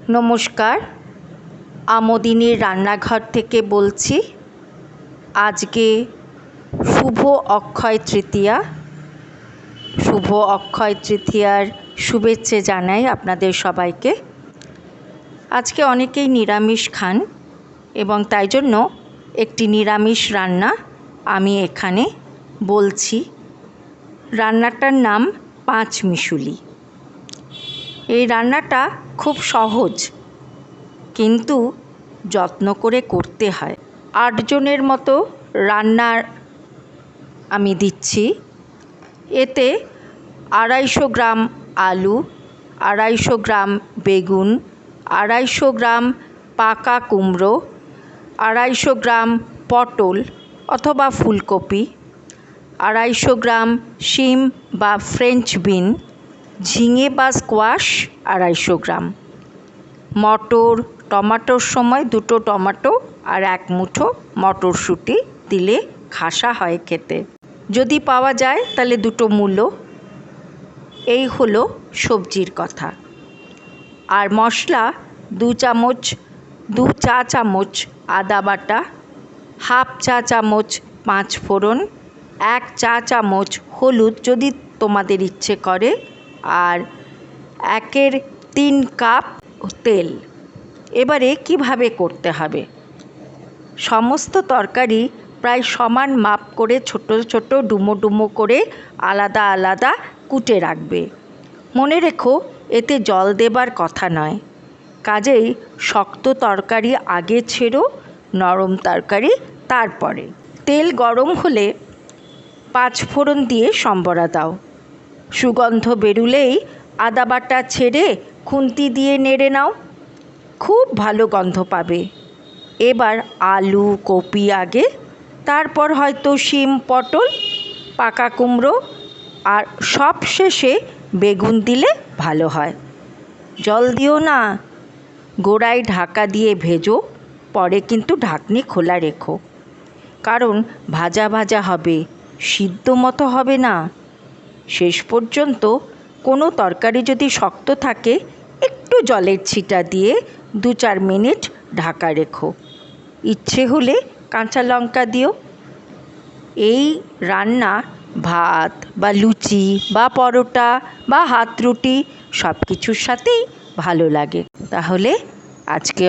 নমস্কার, আমোদিনীর রান্নাঘর থেকে বলছি। আজকে শুভ অক্ষয় তৃতীয়া। শুভ অক্ষয় তৃতীয়ার শুভেচ্ছা জানাই আপনাদের সবাইকে। আজকে অনেকেই নিরামিষ খান এবং তাই জন্য একটি নিরামিষ রান্না আমি এখানে বলছি। রান্নাটার নাম পাঁচমিশুলি। এই রান্নাটা খুব সহজ, কিন্তু যত্ন করে করতে হয়। 8 জনের মতো রান্নার আমি দিচ্ছি। এতে 250 গ্রাম আলু, 250 গ্রাম বেগুন, 250 গ্রাম পাকা কুমড়ো, 250 গ্রাম পটল অথবা ফুলকপি, 250 গ্রাম শিম বা ফ্রেঞ্চ বিন, ঝিঙে বা স্কোয়াশ 250 গ্রাম, মটর, টমেটোর সময় 2টো টমেটো আর 1 মুঠো মটরশুঁটি দিলে খাসা হয় খেতে। যদি পাওয়া যায় তাহলে 2টো মূলো। এই হলো সবজির কথা। আর মশলা 2 চা চামচ আদা বাটা, হাফ চা চামচ 5 ফোড়ন, 1 চা চামচ হলুদ যদি তোমাদের ইচ্ছে করে, আর 1/3 কাপ তেল। এবারে কিভাবে করতে হবে? সমস্ত তরকারি প্রায় সমান মাপ করে ছোট ছোট ডুমো ডুমো করে আলাদা আলাদা কুটে রাখবে। মনে রেখো, এতে জল দেবার কথা নয়। কাজেই শক্ত তরকারি আগে ছেড়ো, নরম তরকারি তারপরে। তেল গরম হলে 5 ফোড়ন দিয়ে সম্বরা দাও। সুগন্ধ বেরুলেই আদা বাটা ছেড়ে খুন্তি দিয়ে নেড়ে নাও। খুব ভালো গন্ধ পাবে। এবার আলু কপি আগে, তারপর হয়তো শিম, পটল, পাকা কুমড়ো, আর সব শেষে বেগুন দিলে ভালো হয়। জল দিও না, গোড়ায় ঢাকা দিয়ে ভেজো, পরে কিন্তু ঢাকনি খোলা রেখো। কারণ ভাজা ভাজা হবে, সিদ্ধ মতো হবে না। শেষ পর্যন্ত কোনো তরকারি যদি শক্ত থাকে একটু জলের ছিটা দিয়ে 2-4 মিনিট ঢাকা রেখো। ইচ্ছে হলে কাঁচা লঙ্কা দিও। এই রান্না ভাত বা লুচি বা পরোটা বা হাত রুটি সব কিছুর সাথেই ভালো লাগে। তাহলে আজকে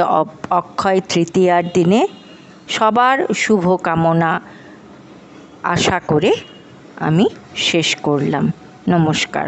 অক্ষয় তৃতীয়ার দিনে সবার শুভ কামনা আশা করে আমি শেষ করলাম। নমস্কার।